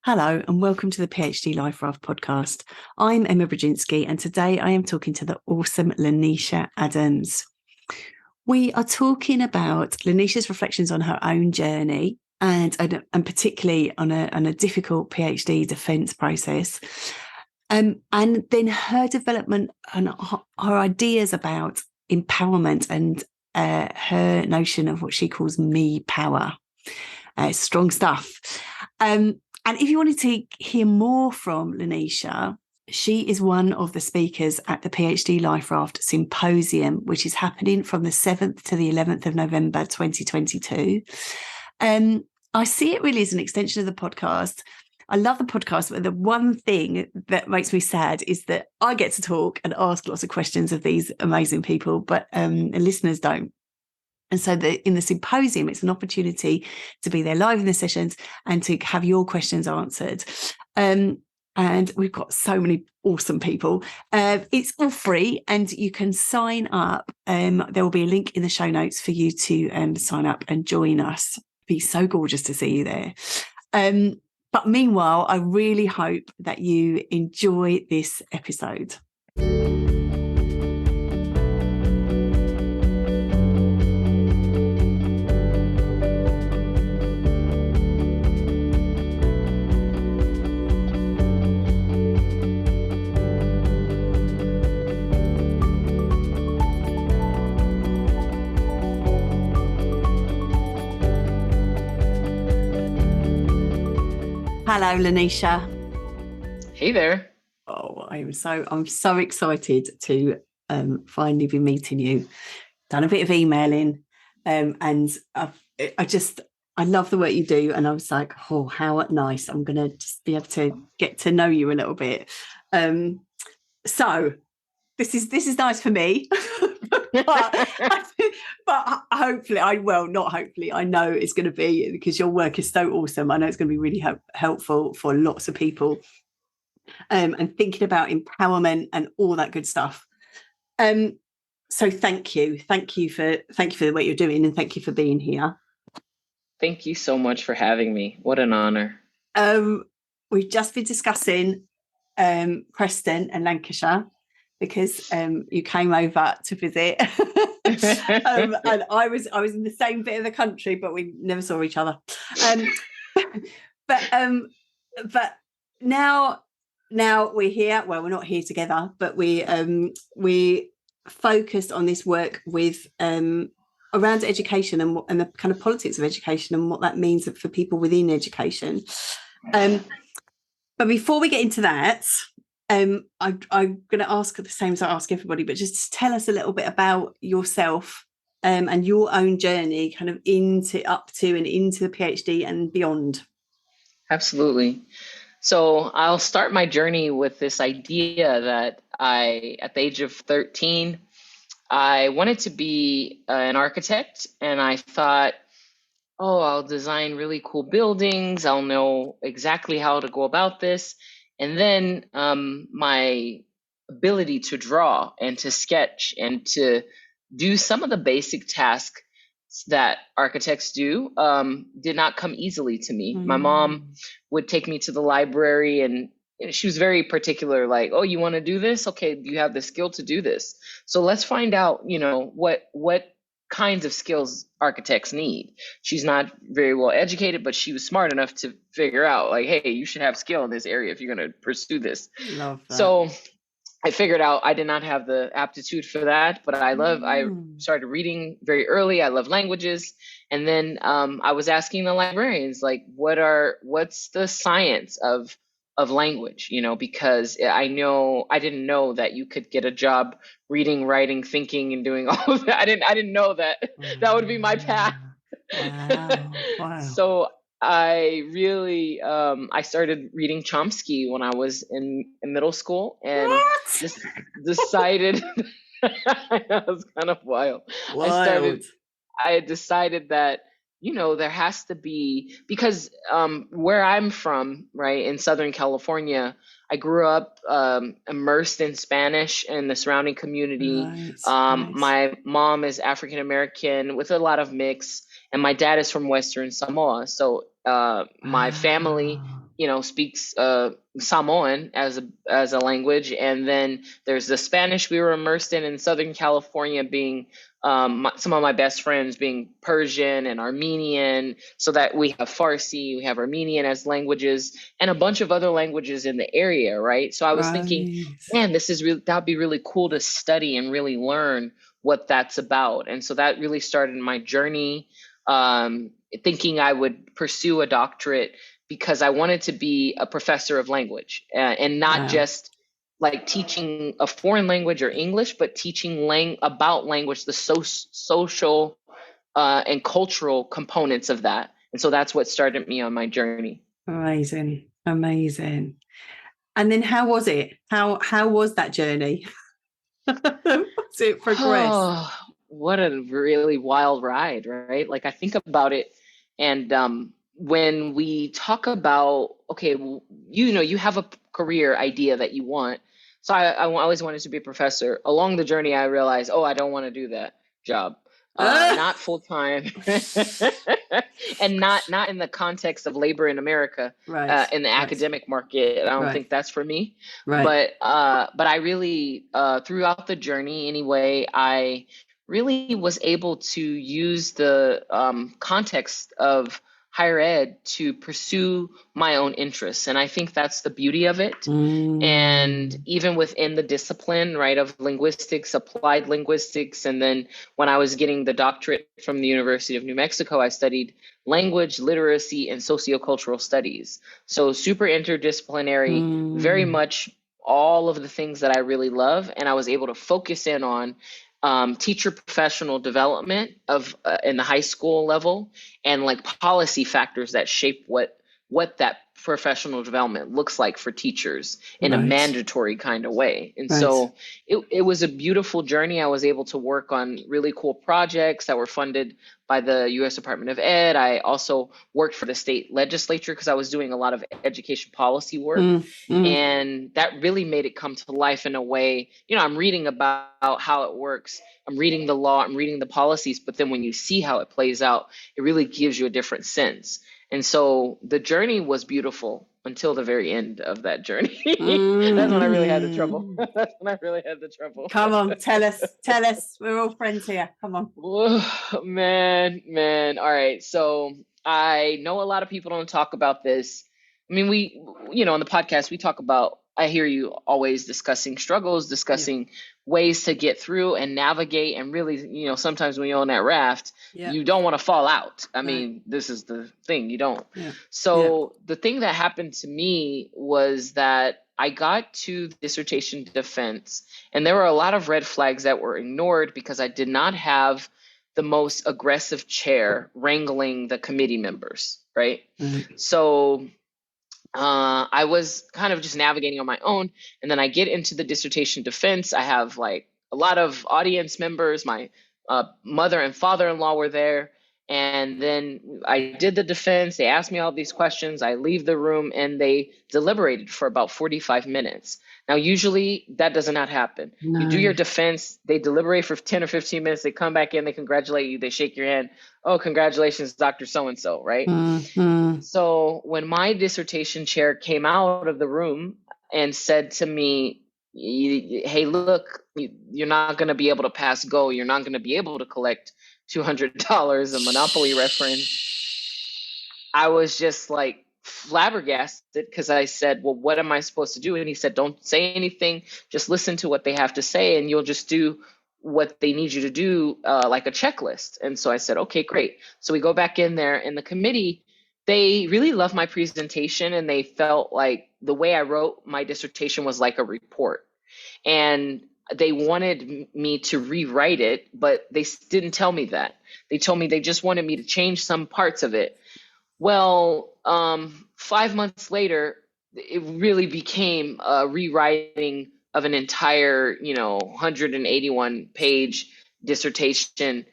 Hello and welcome to the PhD Life Raft podcast. I'm Emma Brzezinski and today I am talking to the awesome LaNysha Adams. We are talking about LaNysha's reflections on her own journey and particularly on a difficult PhD defence process, and then her development and her ideas about empowerment and her notion of what she calls me power. Strong stuff. And if you wanted to hear more from LaNysha, she is one of the speakers at the PhD Life Raft Symposium, which is happening from the 7th to the 11th of November 2022. I see it really as an extension of the podcast. I love the podcast, but the one thing that makes me sad is that I get to talk and ask lots of questions of these amazing people, but the listeners don't. And so in the symposium, it's an opportunity to be there live in the sessions and to have your questions answered. And we've got so many awesome people. It's all free and you can sign up. There will be a link in the show notes for you to sign up and join us. It'd be so gorgeous to see you there. But meanwhile, I really hope that you enjoy this episode. Hello, LaNysha. Hey there. Oh, I'm so excited to finally be meeting you. Done a bit of emailing, and I love the work you do, and I was like, oh, how nice! I'm gonna just be able to get to know you a little bit. So this is nice for me. but hopefully I know it's going to be, because your work is so awesome. I know it's going to be really helpful for lots of people, and thinking about empowerment and all that good stuff. So thank you for the work you're doing, and thank you for being here. Thank you so much for having me. What an honor. We've just been discussing Preston and Lancashire, because you came over to visit. And I was in the same bit of the country, but we never saw each other. But now we're here. Well, we're not here together, but we focused on this work with around education and the kind of politics of education and what that means for people within education. But before we get into that, I'm going to ask the same as I ask everybody, but just tell us a little bit about yourself and your own journey kind of up to and into the PhD and beyond. Absolutely. So I'll start my journey with this idea that at the age of 13, I wanted to be an architect, and I thought, oh, I'll design really cool buildings. I'll know exactly how to go about this. And then my ability to draw and to sketch and to do some of the basic tasks that architects do did not come easily to me. My mom would take me to the library, and she was very particular, like, oh, you want to do this? Okay, you have the skill to do this. So let's find out, what kinds of skills architects need. She's not very well educated, but she was smart enough to figure out, like, hey, you should have skill in this area if you're going to pursue this. Love that. So I figured out I did not have the aptitude for that, but I started reading very early. I love languages. And then I was asking the librarians, like, what's the science of language, because I didn't know that you could get a job reading, writing, thinking, and doing all of that. I didn't know that that would be my path. Wow. So I really, I started reading Chomsky when I was in middle school, and just decided, that was kind of wild. I had decided that, there has to be, because where I'm from, right, in Southern California, I grew up immersed in Spanish in the surrounding community. Right. My mom is African American with a lot of mix, and my dad is from Western Samoa. So my family speaks Samoan as a language, and then there's the Spanish we were immersed in Southern California, being some of my best friends being Persian and Armenian, so that we have Farsi, we have Armenian as languages, and a bunch of other languages in the area, right? So I was thinking, Right. man, that'd be really cool to study and really learn what that's about. And so that really started my journey, thinking I would pursue a doctorate because I wanted to be a professor of language, and not Wow. just like teaching a foreign language or English, but teaching about language, the social and cultural components of that. And so that's what started me on my journey. Amazing. Amazing. And then how was it? How was that journey? Was it progress? Oh, what a really wild ride, right? Like I think about it, and when we talk about, okay, you have a career idea that you want. So I always wanted to be a professor. Along the journey, I realized, oh, I don't want to do that job. Not full time, and not in the context of labor in America, Right. in the academic market. I don't Right. think that's for me. Right. But I really, throughout the journey anyway, I really was able to use the context of higher ed to pursue my own interests. And I think that's the beauty of it. And even within the discipline, right, of linguistics, applied linguistics. And then when I was getting the doctorate from the University of New Mexico, I studied language, literacy, and sociocultural studies. So super interdisciplinary, very much all of the things that I really love. And I was able to focus in on teacher professional development in the high school level, and like policy factors that shape what that professional development looks like for teachers in a mandatory kind of way. And so it was a beautiful journey. I was able to work on really cool projects that were funded by the U.S. Department of Ed. I also worked for the state legislature because I was doing a lot of education policy work. And that really made it come to life in a way, I'm reading about how it works. I'm reading the law, I'm reading the policies, but then when you see how it plays out, it really gives you a different sense. And so the journey was beautiful until the very end of that journey. That's when I really had the trouble. That's when I really had the trouble. Come on, tell us. We're all friends here. Come on. Oh, man. All right. So I know a lot of people don't talk about this. I mean, on the podcast, we talk about, I hear you always discussing struggles, discussing ways to get through and navigate. And really, sometimes when you're on that raft, you don't want to fall out. I mean, this is the thing, you don't. So the thing that happened to me was that I got to dissertation defense, and there were a lot of red flags that were ignored because I did not have the most aggressive chair wrangling the committee members, right? So I was kind of just navigating on my own. And then I get into the dissertation defense. I have like a lot of audience members. My mother and father-in-law were there. And then I did the defense. They asked me all these questions. I leave the room and they deliberated for about 45 minutes. Now, usually that does not happen. No. You do your defense, they deliberate for 10 or 15 minutes, they come back in, they congratulate you, they shake your hand. Oh, congratulations, Dr. So-and-so, right? So when my dissertation chair came out of the room and said to me, hey, look, you're not going to be able to pass go. You're not going to be able to collect $200 a Monopoly reference. I was just like flabbergasted because I said, well, what am I supposed to do? And he said, don't say anything. Just listen to what they have to say and you'll just do what they need you to do, like a checklist. And so I said, okay, great. So we go back in there, and the committee, they really loved my presentation, and they felt like the way I wrote my dissertation was like a report. And they wanted me to rewrite it, but they didn't tell me that. They told me they just wanted me to change some parts of it. Well, 5 months later, it really became a rewriting of an entire, 181 page dissertation,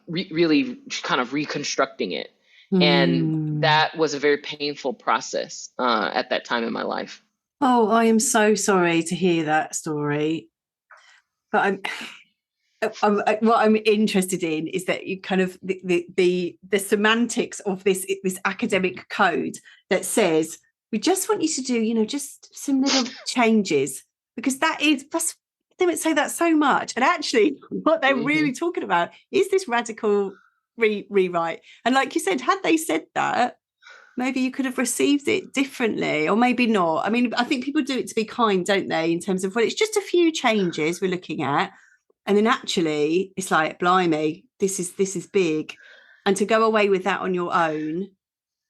really kind of reconstructing it. And that was a very painful process at that time in my life. Oh, I am so sorry to hear that story. But what I'm interested in is that you kind of the semantics of this academic code that says we just want you to do, just some little changes, because that's they would say that so much. And actually what they're really talking about is this radical rewrite. And like you said, had they said that, maybe you could have received it differently, or maybe not. I mean, I think people do it to be kind, don't they? In terms of, well, it's just a few changes we're looking at. And then actually it's like, blimey, this is big. And to go away with that on your own,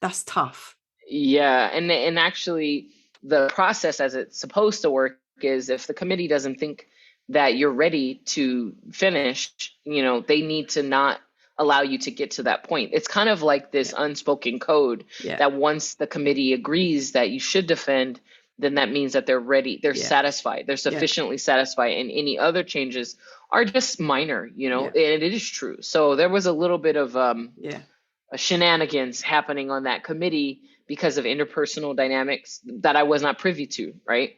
that's tough. Yeah, and actually the process as it's supposed to work is, if the committee doesn't think that you're ready to finish, they need to not allow you to get to that point. It's kind of like this unspoken code that once the committee agrees that you should defend, then that means that they're ready, they're satisfied, they're sufficiently satisfied, and any other changes are just minor, and it is true. So there was a little bit of shenanigans happening on that committee because of interpersonal dynamics that I was not privy to, right?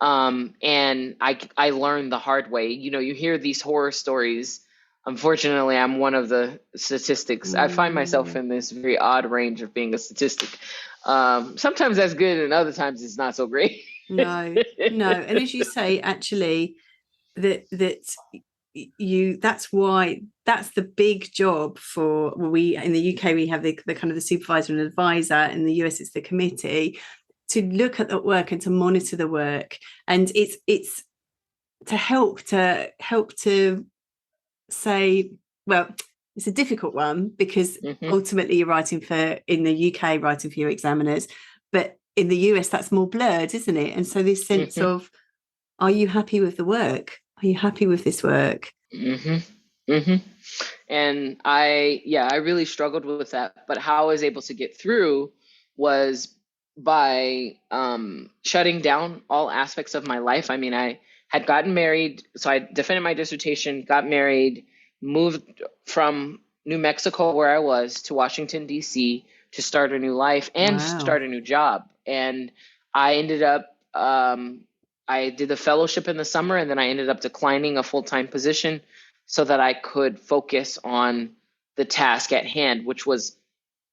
And I learned the hard way. You hear these horror stories. Unfortunately, I'm one of the statistics. I find myself in this very odd range of being a statistic. Sometimes that's good, and other times it's not so great. No. And as you say, actually, that's why that's the big job for, we in the UK we have the kind of the supervisor and advisor. In the US it's the committee, to look at the work and to monitor the work, and it's to help to say, well, it's a difficult one, because ultimately you're writing in the UK writing for your examiners, but in the US that's more blurred, isn't it? And so this sense of, are you happy with the work? Are you happy with this work? And I really struggled with that. But how I was able to get through was by shutting down all aspects of my life. I mean, I had gotten married, so I defended my dissertation, got married, moved from New Mexico, where I was, to Washington, D.C. to start a new life and start a new job. And I ended up I did the fellowship in the summer, and then I ended up declining a full-time position so that I could focus on the task at hand, which was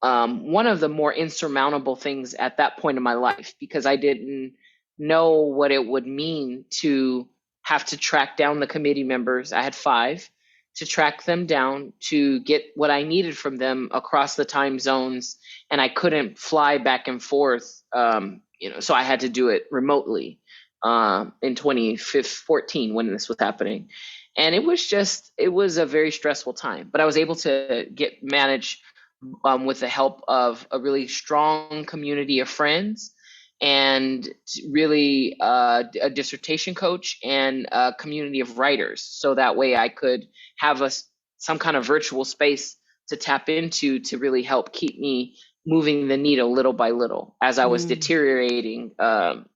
one of the more insurmountable things at that point in my life, because I didn't know what it would mean to have to track down the committee members. I had 5, to track them down, to get what I needed from them across the time zones. And I couldn't fly back and forth, so I had to do it remotely in 2014 when this was happening. And it was a very stressful time, but I was able to manage with the help of a really strong community of friends, and really a dissertation coach, and a community of writers. So that way I could have some kind of virtual space to tap into, to really help keep me moving the needle little by little as I was deteriorating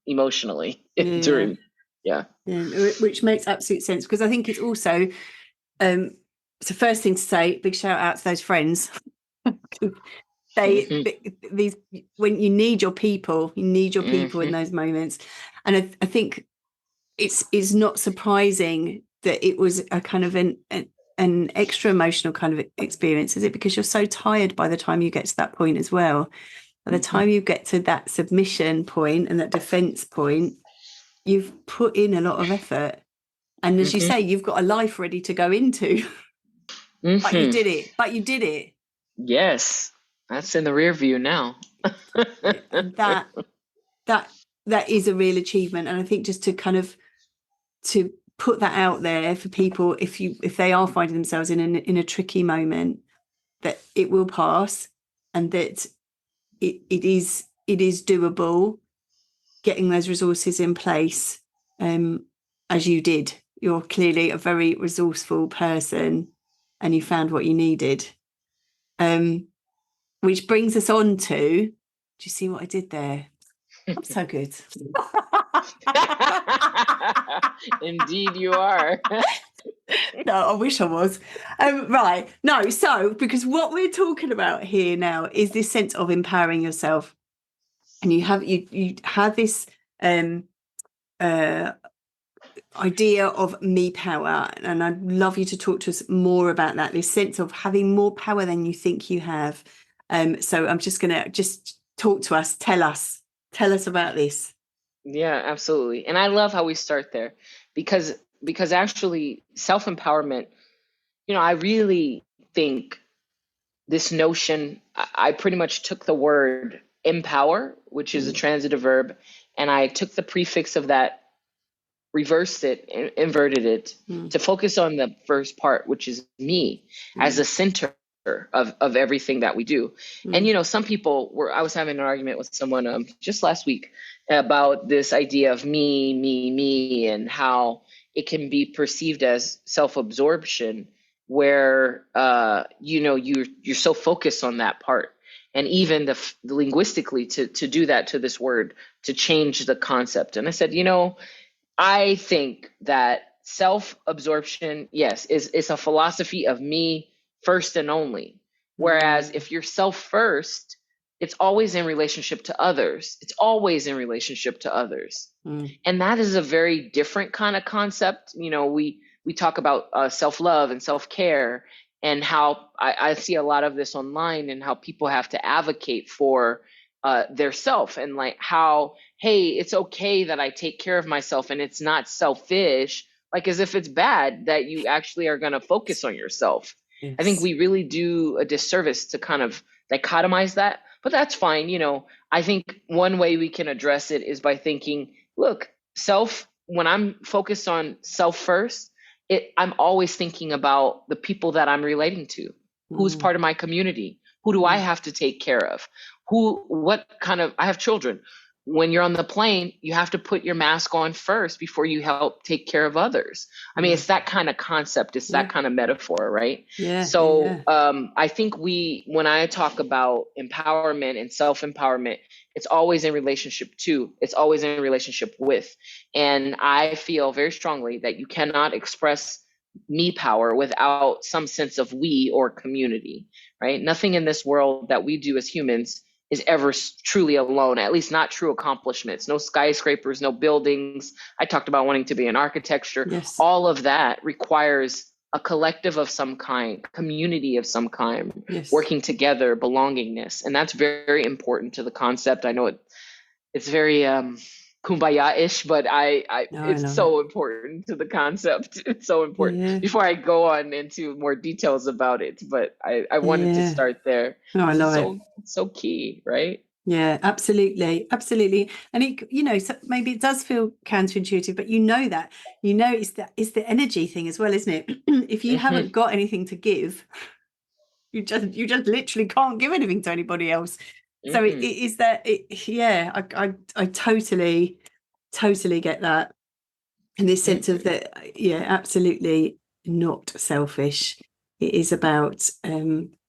emotionally during. Which makes absolute sense, because I think it's also it's the first thing to say, big shout out to those friends. These, when you need your people in those moments. And I think it's not surprising that it was a kind of an extra emotional kind of experience, is it? Because you're so tired by the time you get to that point as well. By the time you get to that submission point and that defense point, you've put in a lot of effort. And as you say, you've got a life ready to go into. But you did it. Yes. That's in the rear view now. And that is a real achievement. And I think just to kind of to put that out there for people, if they are finding themselves in a tricky moment, that it will pass, and that it is doable, getting those resources in place, as you did. You're clearly a very resourceful person, and you found what you needed. Which brings us on to, do you see what I did there? I'm so good. Indeed you are. No, I wish I was. Right. No, so because what we're talking about here now is this sense of empowering yourself. And you have this idea of me power, and I'd love you to talk to us more about that, this sense of having more power than you think you have. So I'm just going to talk to us, tell us Tell us about this. Yeah, absolutely. And I love how we start there because actually self-empowerment, I really think this notion, I pretty much took the word empower, which is a transitive verb, and I took the prefix of that, reversed it, inverted it to focus on the first part, which is me as a center of everything that we do. And some people I was having an argument with someone just last week about this idea of me, and how it can be perceived as self-absorption, where you're so focused on that part, and even the linguistically to do that to this word, to change the concept. And I said, I think that self-absorption, yes, is a philosophy of me first and only. Whereas if you're self first, it's always in relationship to others. It's always in relationship to others. And that is a very different kind of concept. We talk about self-love and self-care, and how I see a lot of this online, and how people have to advocate for their self, and like how, hey, it's okay that I take care of myself and it's not selfish, like as if it's bad that you actually are going to focus on yourself. Yes. I think we really do a disservice to kind of dichotomize that, but that's fine. I think one way we can address it is by thinking, look, when I'm focused on self first, I'm always thinking about the people that I'm relating to, who's part of my community, who do I have to take care of, I have children. When you're on the plane, you have to put your mask on first before you help take care of others. I mean, it's that kind of concept. It's that kind of metaphor, right? Yeah. So I think when I talk about empowerment and self-empowerment, it's always in relationship to, it's always in relationship with. And I feel very strongly that you cannot express me power without some sense of we or community, right? Nothing in this world that we do as humans is ever truly alone, at least not true accomplishments. No skyscrapers, no buildings. I talked about wanting to be in architecture. Yes. All of that requires a collective of some kind, community of some kind, working together, belongingness. And that's very important to the concept. I know it's very kumbaya-ish, but it's so important to the concept. It's so important. Before I go on into more details about it, but I wanted to start there. No, I love it. It's so key, right? Yeah, absolutely. And so maybe it does feel counterintuitive, but that, it's the energy thing as well, isn't it? If you haven't got anything to give, you just literally can't give anything to anybody else. So it is that. I totally get that. In this sense of that, absolutely not selfish. It is about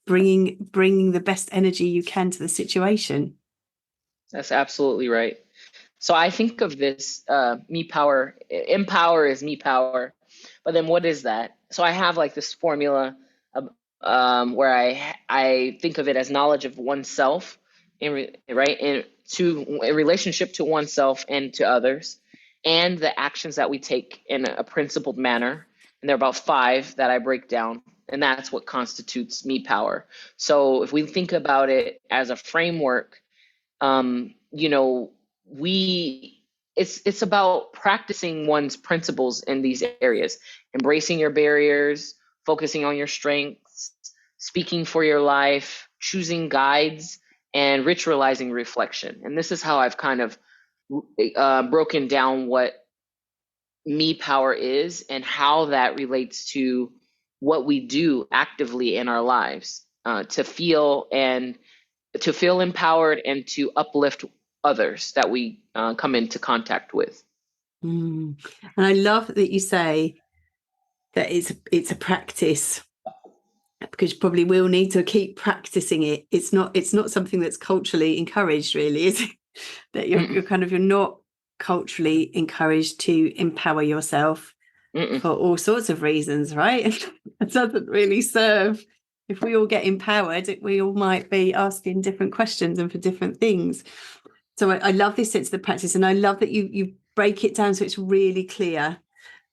bringing the best energy you can to the situation. That's absolutely right. So I think of this me power. Empower is me power, but then what is that? So I have like this formula where I think of it as knowledge of oneself, in relationship to oneself and to others, and the actions that we take in a principled manner. And there are about 5 that I break down, and that's what constitutes me power. So if we think about it as a framework, it's about practicing one's principles in these areas, embracing your barriers, focusing on your strengths, speaking for your life, choosing guides, and ritualizing reflection. And this is how I've kind of broken down what me power is and how that relates to what we do actively in our lives to feel empowered and to uplift others that we come into contact with. And I love that you say that it's a practice, because you probably will need to keep practicing it. It's not something that's culturally encouraged, really, is it? That you're not culturally encouraged to empower yourself for all sorts of reasons, right? It doesn't really serve. If we all get empowered, we all might be asking different questions and for different things. So I love this sense of the practice, and I love that you break it down so it's really clear.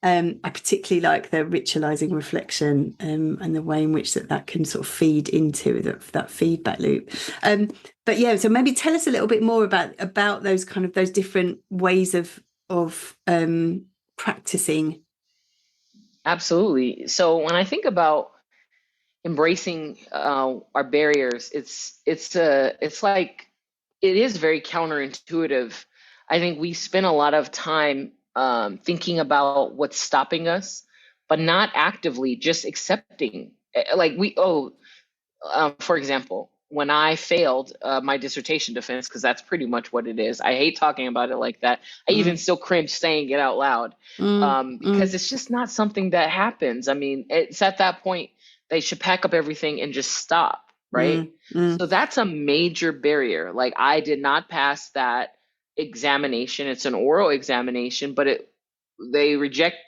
I particularly like the ritualizing reflection, and the way in which that can sort of feed into that feedback loop. But yeah, so maybe tell us a little bit more about those kind of those different ways of practicing. Absolutely. So when I think about embracing our barriers, it's like it is very counterintuitive. I think we spend a lot of time thinking about what's stopping us, but not actively just accepting. Like for example, when I failed my dissertation defense, because that's pretty much what it is. I hate talking about it like that. I even Mm, still cringe saying it out loud, mm, because mm, it's just not something that happens. I mean, it's at that point they should pack up everything and just stop, right? mm, mm, So that's a major barrier. Like I did not pass that examination. It's an oral examination, but they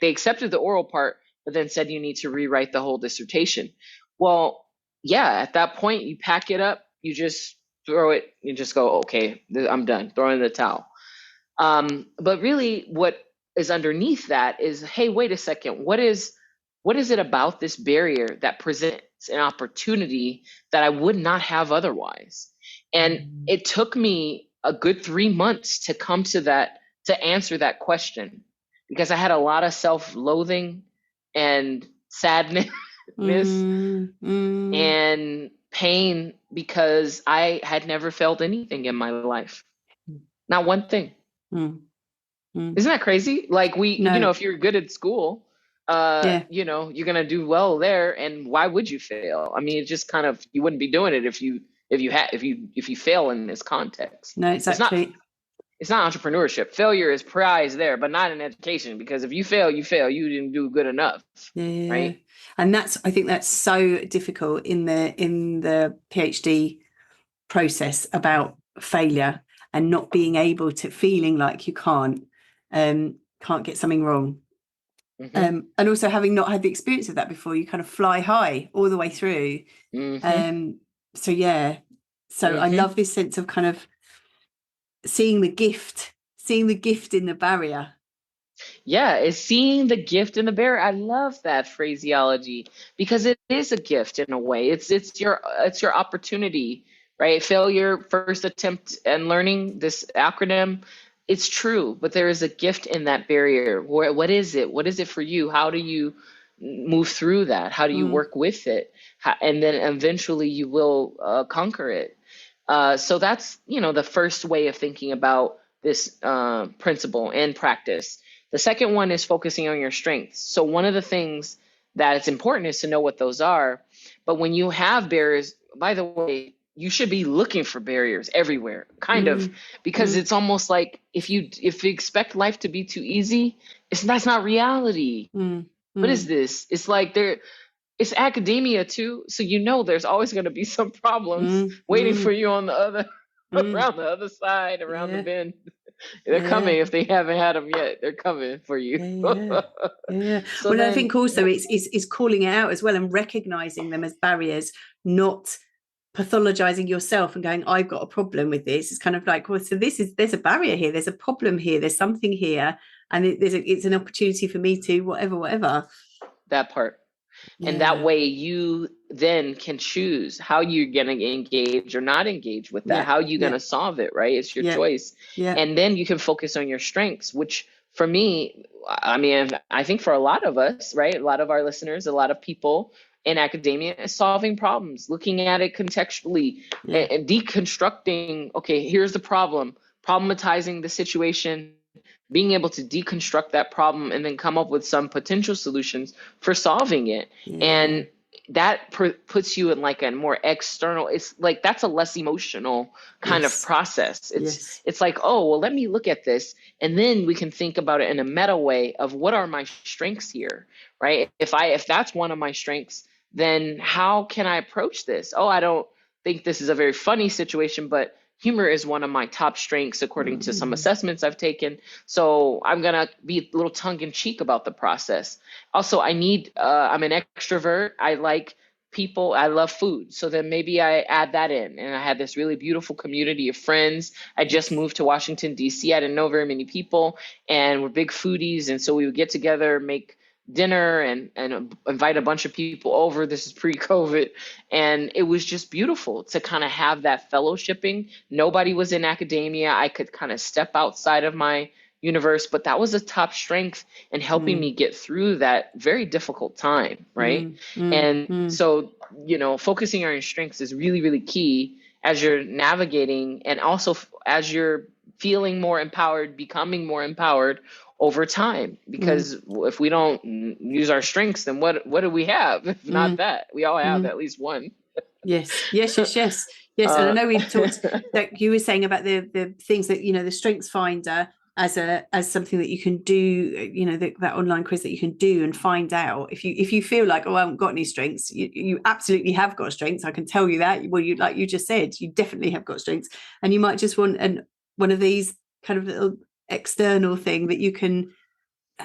accepted the oral part, but then said you need to rewrite the whole dissertation. Well, yeah, at that point, you pack it up, you just throw it, you just go, okay, I'm done, throw in the towel. But really, what is underneath that is, hey, wait a second, what is it about this barrier that presents an opportunity that I would not have otherwise? And mm, it took me a good 3 months to come to that, to answer that question, because I had a lot of self-loathing and sadness mm, mm, and pain because I had never felt anything in my life. Not one thing. mm, mm. Isn't that crazy? Like No, if you're good at school, yeah. you're gonna do well there. And why would you fail? I mean, it's just kind of, you wouldn't be doing it if you fail in this context. No, It's not exactly. it's not entrepreneurship. Failure is prize there, but not in education, because if you fail, you fail. You didn't do good enough, Yeah. right? And I think that's so difficult in the PhD process about failure and not being able to feeling like you can't get something wrong. Mm-hmm. And also having not had the experience of that before, you kind of fly high all the way through. Mm-hmm. Um, so yeah. So I Mm-hmm. love this sense of kind of seeing the gift in the barrier. Yeah, it's seeing the gift in the bear. I love that phraseology because it is a gift in a way. It's your opportunity, right? Failure, first attempt, and learning this acronym. It's true, but there is a gift in that barrier. What is it? What is it for you? How do you move through that? How do you Mm, work with it? And then eventually you will conquer it. So that's, the first way of thinking about this principle and practice. The second one is focusing on your strengths. So one of the things that it's important is to know what those are. But when you have barriers, by the way, you should be looking for barriers everywhere, kind of, mm, because mm, it's almost like if you expect life to be too easy, that's not reality. mm, What is mm, this? It's like it's academia too, so there's always going to be some problems mm, waiting for mm, you on the other mm. around the other side, around the Yeah, bend. They're yeah. coming. If they haven't had them yet, they're coming for you. Yeah, yeah, yeah. So Well, I then, think also it's calling it out as well and recognizing them as barriers, not pathologizing yourself and going, I've got a problem with this. It's kind of like, well, so there's a barrier here, there's a problem here, there's something here, and it's an opportunity for me to whatever. that part. And that Yeah, way you then can choose how you're going to engage or not engage with that. yeah, How you going yeah, to solve it, right? It's your yeah, choice. yeah, And then you can focus on your strengths, which for me, I mean, I think for a lot of us, right? A lot of our listeners, a lot of people in academia is solving problems, looking at it contextually yeah, and deconstructing, okay, here's the problem, problematizing the situation, being able to deconstruct that problem and then come up with some potential solutions for solving it. yeah, And that puts you in like a more external, it's like that's a less emotional kind of yes, process. it's yes, it's like, oh well, let me look at this, and then we can think about it in a meta way of what are my strengths here, right? If that's one of my strengths, then how can I approach this? Oh, I don't think this is a very funny situation, but humor is one of my top strengths according to some mm, assessments I've taken. So I'm going to be a little tongue in cheek about the process. Also, I'm an extrovert. I like people. I love food. So then maybe I add that in. And I had this really beautiful community of friends. I just moved to Washington, D.C. I didn't know very many people, and we're big foodies. And so we would get together, make dinner, and invite a bunch of people over. This is pre-COVID. And it was just beautiful to kind of have that fellowshipping. Nobody was in academia. I could kind of step outside of my universe, but that was a top strength in helping me get through that very difficult time, right? And so, focusing on your strengths is really, really key as you're navigating, and also as you're feeling more empowered, becoming more empowered over time. Because if we don't use our strengths, then what do we have? If not that, we all have at least one. Yes. And I know we talked, like you were saying about the things that, the Strengths Finder as something that you can do, that online quiz that you can do and find out if you feel like, oh, I haven't got any strengths. You absolutely have got strengths. I can tell you that. Well, like you just said, you definitely have got strengths, and you might just want one of these kind of little external thing that you can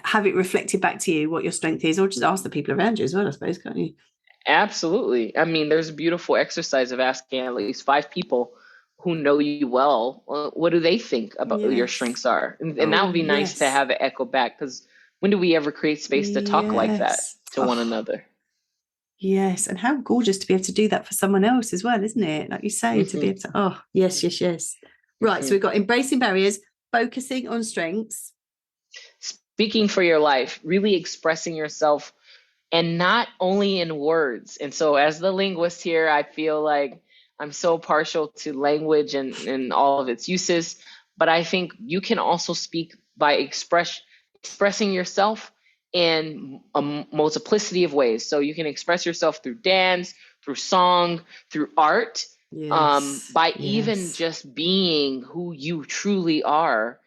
have it reflected back to you what your strength is, or just ask the people around you as well, I suppose, can't you? Absolutely. I mean, there's a beautiful exercise of asking at least 5 people who know you well, what do they think about your strengths are? And that would be nice to have it echo back, because when do we ever create space to talk like that to one another? Yes. And how gorgeous to be able to do that for someone else as well, isn't it? Like you say, to be able to, yes. Right. So we've got embracing barriers, focusing on strengths. Speaking for your life, really expressing yourself, and not only in words. And so as the linguist here, I feel like I'm so partial to language and all of its uses, but I think you can also speak by expressing yourself in a multiplicity of ways. So you can express yourself through dance, through song, through art, by even just being who you truly are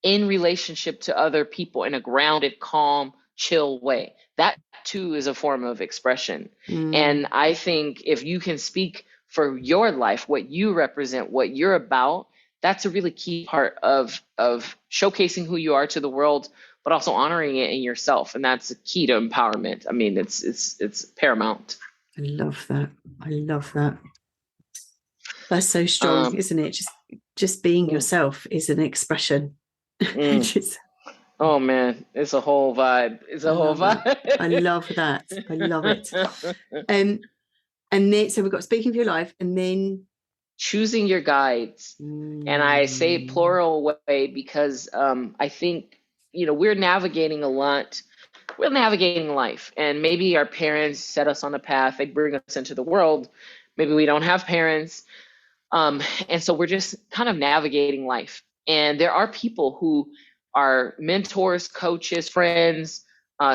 in relationship to other people in a grounded, calm, chill way. That too is a form of expression. And I think if you can speak for your life, what you represent, what you're about, that's a really key part of showcasing who you are to the world, but also honoring it in yourself. And that's the key to empowerment. I mean, it's paramount. I love that. That's so strong, isn't it? Just being yourself is an expression. Oh man, it's a whole vibe. I love that. I love it. And then, so we've got speaking for your life, and then choosing your guides. And I say plural way because I think, we're navigating a lot. We're navigating life, and maybe our parents set us on a path. They bring us into the world. Maybe we don't have parents. And so we're just kind of navigating life. And there are people who are mentors, coaches, friends,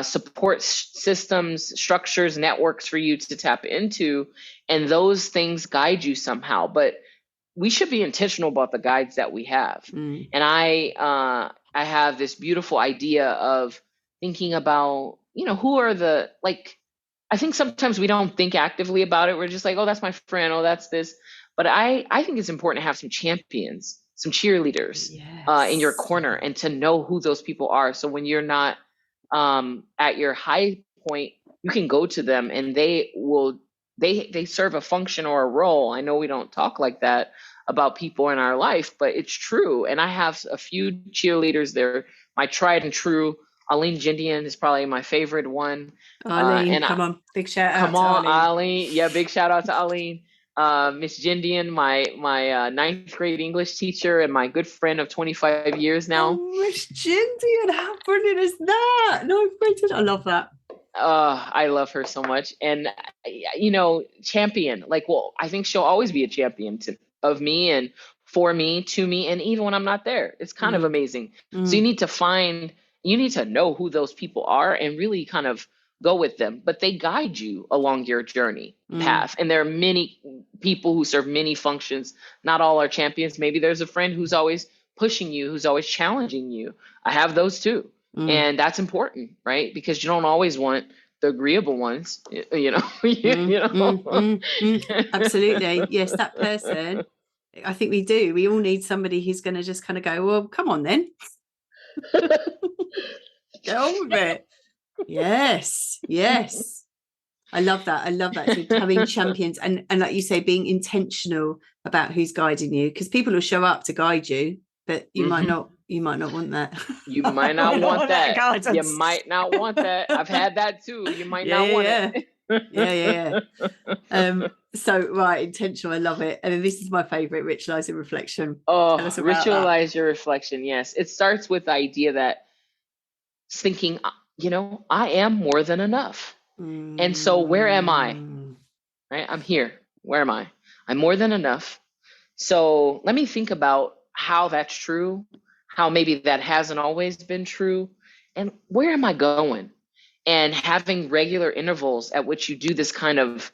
support systems, structures, networks for you to tap into. And those things guide you somehow. But we should be intentional about the guides that we have. And I have this beautiful idea of thinking about, who are I think sometimes we don't think actively about it. We're just like, oh, that's my friend. Oh, that's this. But I think it's important to have some champions, some cheerleaders in your corner, and to know who those people are. So when you're not at your high point, you can go to them, and they serve a function or a role. I know we don't talk like that about people in our life, but it's true. And I have a few cheerleaders. They're my tried and true. Aline Jindian is probably my favorite one. Aline, come on, big shout out to Aline. Yeah, big shout out to Aline. Miss Jindian, my ninth grade English teacher and my good friend of 25 years now. Oh, Miss Jindian, how brilliant is that? No, I love that. I love her so much. And, champion, I think she'll always be a champion of me and for me, to me, and even when I'm not there. It's kind of amazing. So you need to know who those people are and really kind of go with them, but they guide you along your journey path. And there are many people who serve many functions. Not all are champions. Maybe there's a friend who's always pushing you, who's always challenging you. I have those too. And that's important, right? Because you don't always want the agreeable ones, Absolutely. Yes, that person. I think we do. We all need somebody who's going to just kind of go, well, come on then. Get on with it. Yes. I love that. I love that. So having champions and like you say, being intentional about who's guiding you, because people will show up to guide you, but you might not want that. You might not want that. You guidance. might not want that. I've had that too. You might not want it. So right, intentional. I love it. And then this is my favorite, ritualize your reflection. Oh, ritualize your reflection. Yes. It starts with the idea that thinking, I am more than enough. And so where am I? Right? I'm here. Where am I? I'm more than enough. So let me think about how that's true, how maybe that hasn't always been true, and where am I going? And having regular intervals at which you do this kind of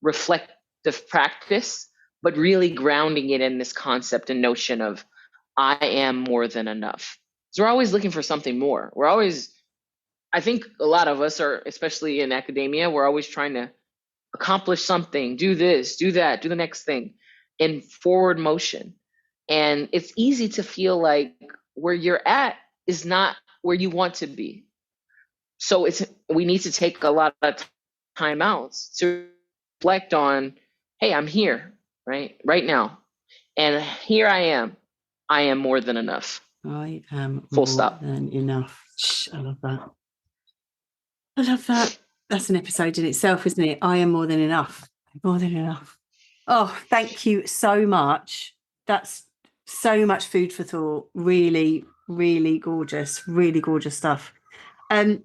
reflective practice, but really grounding it in this concept and notion of I am more than enough. So we're always looking for something more. I think a lot of us are, especially in academia, we're always trying to accomplish something, do this, do that, do the next thing in forward motion. And it's easy to feel like where you're at is not where you want to be. So we need to take a lot of time out to reflect on, hey, I'm here, right now. And here I am. I am more than enough. I am full stop. More than enough. I love that. I love that. That's an episode in itself, isn't it? I am more than enough. More than enough. Oh, thank you so much. That's so much food for thought. Really, really gorgeous stuff. I'm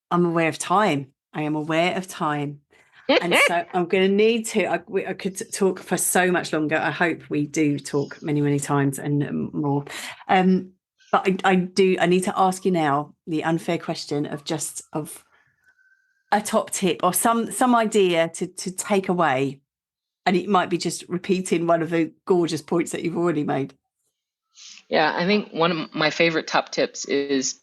aware of time. I am aware of time. And so I'm going to need to, I could talk for so much longer. I hope we do talk many, many times and more. But I need to ask you now the unfair question of a top tip or some idea to take away. And it might be just repeating one of the gorgeous points that you've already made. Yeah, I think one of my favorite top tips is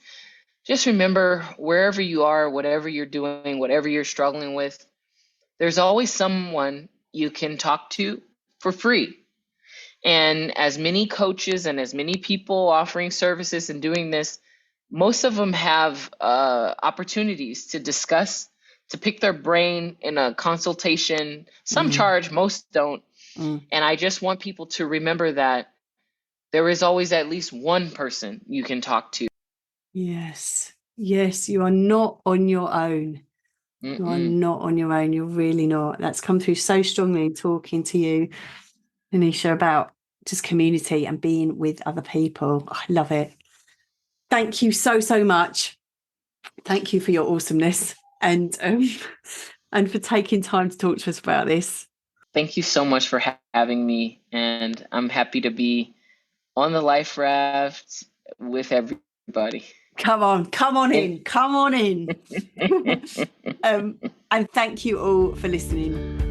just remember wherever you are, whatever you're doing, whatever you're struggling with, there's always someone you can talk to for free. And as many coaches and as many people offering services and doing this, most of them have opportunities to discuss, to pick their brain in a consultation. Some charge, most don't. And I just want people to remember that there is always at least one person you can talk to. Yes, you are not on your own. You are not on your own. You're really not. That's come through so strongly in talking to you, LaNysha, about just community and being with other people. I love it. Thank you so much. Thank you for your awesomeness and for taking time to talk to us about this. Thank you so much for having me. And I'm happy to be on the life raft with everybody. Come on in. And thank you all for listening.